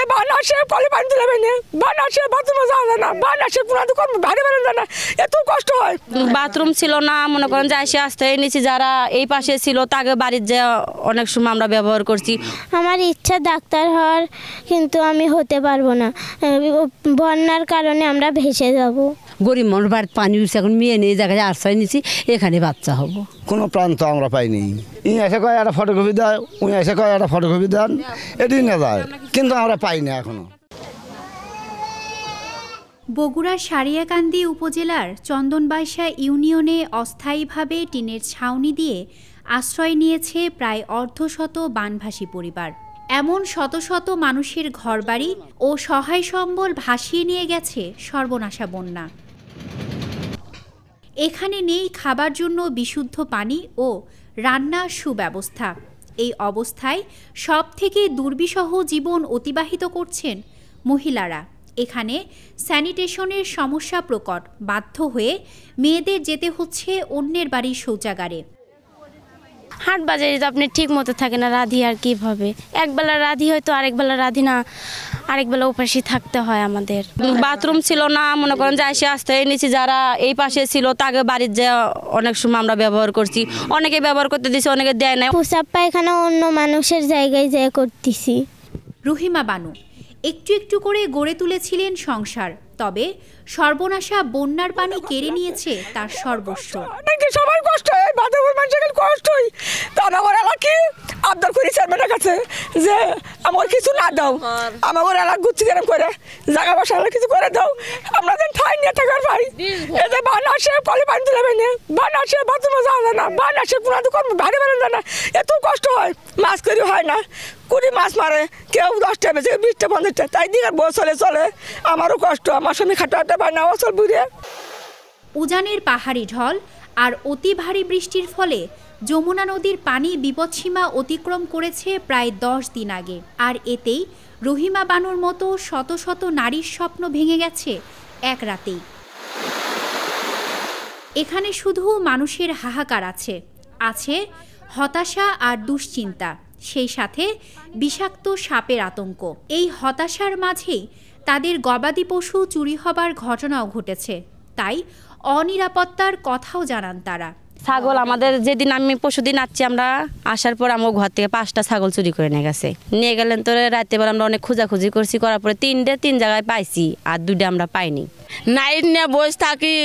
এতে বানাসে কলে পানি তুলে না, বানাসে বাথরুমে যাওয়া যায় না, বানাসে কোনো কর্ম ভারী বেড়ে যায় না, এত কষ্ট হয়। বাথরুম ছিল না, মনে করেন যে এসে আসতে নিচে যারা এই পাশে ছিল তাকে বাড়ির যে অনেক সময় আমরা ব্যবহার করছি। আমার ইচ্ছা ডাক্তার হওয়ার, কিন্তু আমি হতে পারবো না, বন্যার কারণে আমরা ভেসে যাব। গরিব মানুষ বাড়িতে পানি উঠছে, এখন মেয়ে নিয়ে জায়গায় আশ্রয় নিচ্ছি, এখানে বাচ্চা হবো। কোনো প্রান্ত আমরা পাইনি। ই এসে কয় একটা ফটোকপি দেয়, উনি এসে কয় একটা ফটোকপি দেন, এটাই না যায়, কিন্তু আমরা পাই না এখনো। বগুড়ার সারিয়াকান্দি উপজেলার চন্দনবাইশা ইউনিয়নে অস্থায়ীভাবে টিনের ছাউনি দিয়ে আশ্রয় নিয়েছে প্রায় অর্ধশত বানভাসী পরিবার। এমন শত শত মানুষের ঘরবাড়ি ও সহায় সম্বল ভাসিয়ে নিয়ে গেছে সর্বনাশা বন্যা। এখানে নেই খাবার জন্য বিশুদ্ধ পানি ও রান্নার সুব্যবস্থা। এই অবস্থায় সবথেকে দুর্বিষহ জীবন অতিবাহিত করছেন মহিলারা। এখানে স্যানিটেশনের সমস্যা প্রকট, বাধ্য হয়ে মেয়েদের যেতে হচ্ছে অন্যের বাড়ির শৌচাগারে। হাট বাজারে তো আপনি ঠিক মতো থাকে না, রাধি আর কীভাবে, একবেলা রাধি হয়তো আরেকবেলা রাধি না, আরেকবেলা উপাসী থাকতে হয় আমাদের। বাথরুম ছিল না, মনে করেন যে এসে আসতে নিচে যারা এই পাশে ছিল তাকে বাড়ির যে অনেক সময় আমরা ব্যবহার করছি, অনেকে ব্যবহার করতে দিয়েছি, অনেকে দেয় না। প্রসাব পায়খানা অন্য মানুষের জায়গায় যেয়ে করতেছি। রহিমা বানু একটু একটু করে গড়ে তুলেছিলেন সংসার, তবে সর্বনাশা বন্যার পানি কেড়ে নিয়েছে তার সর্বস্ব। সবাই কষ্ট হয়, বাদুর মানুষের কষ্টই। তার আমার এলাকি আবদার করি চেয়ারম্যানের কাছে যে আমার কিছু না দাও, আমার এলাকা গুচ্ছি যেরকম করে জায়গা বসা কিছু করে দাও, আমরা যেন ঠাই নিয়ে থাকার ভাই। এতে বানাসে কলে পানি তুলে না, বানাসে বাথরুমে যাওয়া যায় না, বানাসে কোনো কর্ম ভারী বেড়ে যায় না, এত কষ্ট হয়। মাছ করি হয় না, কুড়ি মাছ মারে, কেউ 10টা বেঁচে 20টা 50টা, তাই দিকে বউ চলে চলে। আমারও কষ্ট, আমার স্বামী খাটা পায় না, অচল বুড়ে। উজানের পাহাড়ি ঢল আর অতি ভারী বৃষ্টির ফলে যমুনা নদীর পানি বিপদসীমা অতিক্রম করেছে প্রায় 10 দিন আগে। আর এতেই রহিমা বানুর মতো শত শত নারীর স্বপ্ন ভেঙে গেছে এক রাতেই। এখানে শুধু মানুষের হাহাকার আছে, আছে হতাশা আর দুশ্চিন্তা, সেই সাথে বিষাক্ত সাপের আতঙ্ক। এই হতাশার মাঝেই তাদের গবাদি পশু চুরি হবার ঘটনাও ঘটেছে, তাই অনিরাপত্তার কথাও জানান তারা। ছাগল আমাদের যেদিন আমি পরশুদিন আসছি, আমরা আসার পর আমার ঘর থেকে 5টা ছাগল চুরি করে নিয়ে গেছে। নিয়ে গেলেন তো রাতে বেলা আমরা অনেক খোঁজাখুঁজি করছি, করার পরে 3 জায়গায় পাইছি, আর 2টা আমরা পাইনি। নাইট নিয়ে বসে থাকি,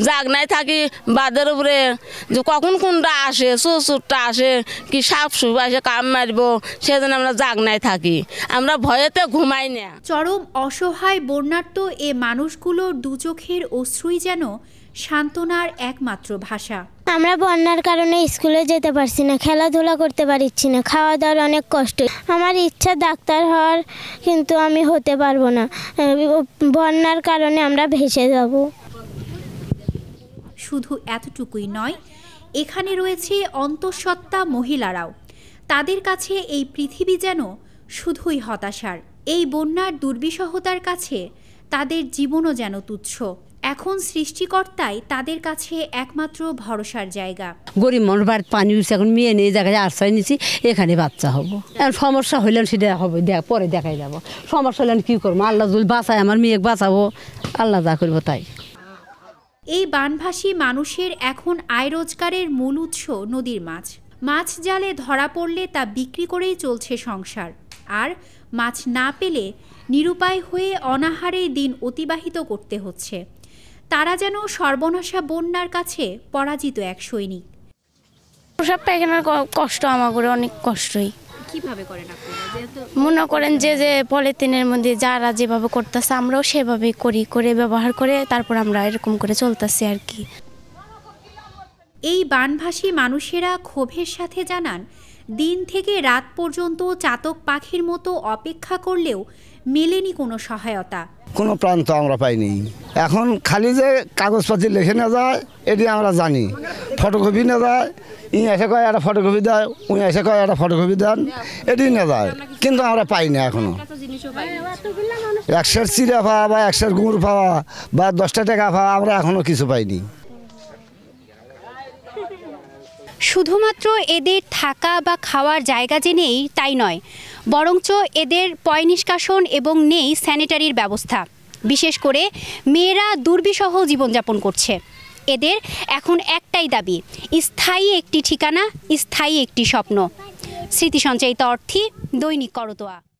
জাগনায় থাকি বাদের উপরে, যে কখন কোনটা আসে, চুরটা আসে, কি সাপ সুপ আসে কাম মারব, সেজন্য আমরা জাগনায় থাকি, আমরা ভয়েতে ঘুমাই না। চরম অসহায় বন্যার্ত এ মানুষগুলোর দুচোখের অশ্রুই যেন সান্ত্বনার একমাত্র ভাষা। আমরা বন্যার কারণে স্কুলে যেতে পারছি না, খেলাধুলা করতে পারছি না, খাওয়া দাওয়ার অনেক কষ্ট। আমার ইচ্ছা ডাক্তার হওয়ার, কিন্তু আমি হতে পারবো না, বন্যার কারণে আমরা ভেসে যাব। শুধু এতটুকুই নয়, এখানে রয়েছে অন্তঃসত্ত্বা মহিলারাও। তাদের কাছে এই পৃথিবী যেন শুধুই হতাশার। এই বন্যার দুর্বিষহতার কাছে তাদের জীবনও যেন তুচ্ছ। এখন সৃষ্টিকর্তাই তাদের কাছে একমাত্র ভরসার জায়গা। গরিব মানুষ বাড়িতে পানি উঠছে, এখন মেয়ে নিয়ে জায়গায় আশ্রয় নিচ্ছি, এখানে বাচ্চা হবো। সমস্যা হইলেন সেটা হবে, পরে দেখাই যাবো। সমস্যা হলেন কী করবো, আল্লাহ যদি বাঁচায় আমার মেয়েকে বাঁচাবো, আল্লাহ যা করবো তাই। এই বানভাসী মানুষের এখন আয় রোজগারের মূল উৎস নদীর মাছ। মাছ জালে ধরা পড়লে তা বিক্রি করেই চলছে সংসার, আর মাছ না পেলে নিরুপায় হয়ে অনাহারে দিন অতিবাহিত করতে হচ্ছে। তারা যেন সর্বনাশা বন্যার কাছে পরাজিত এক সৈনিক। প্রসাব পায়খানার কষ্ট আমাদের অনেক কষ্টই। কিভাবে করেন আপনারা? মনে করেন যে পলিথিনের মধ্যে যারা যেভাবে করতেছে আমরাও সেভাবেই করে ব্যবহার করে তারপর আমরা এরকম করে চলতেছি আর কি। এই বানভাসী মানুষেরা ক্ষোভের সাথে জানান, দিন থেকে রাত পর্যন্ত চাতক পাখির মতো অপেক্ষা করলেও মেলেনি কোনো সহায়তা। কোনো প্রান্ত আমরা পাইনি। এখন খালি যে কাগজপাতি লিখে না যায় এটি আমরা জানি, ফটোকপি না যায়, ই এসে কয় একটা ফটোকপি দেয়, উনি এসে কয় একটা ফটোকপি দেন, এটি না যায়, কিন্তু আমরা পাই না এখনো। 100 চিরা পাওয়া বা 100 গুড় পাওয়া বা 10টা টাকা পাওয়া আমরা এখনো কিছু পাইনি। শুধুমাত্র এদের থাকা বা খাওয়ার জায়গা যে নেই তাই নয়, বরঞ্চ এদের পয় নিষ্কাশন এবং নেই স্যানিটারির ব্যবস্থা। বিশেষ করে মেয়েরা দুর্বিষহ জীবনযাপন করছে। এদের এখন একটাই দাবি, স্থায়ী একটি ঠিকানা, স্থায়ী একটি স্বপ্ন। স্মৃতি সঞ্চয়িত অর্থী, দৈনিক করতোয়া।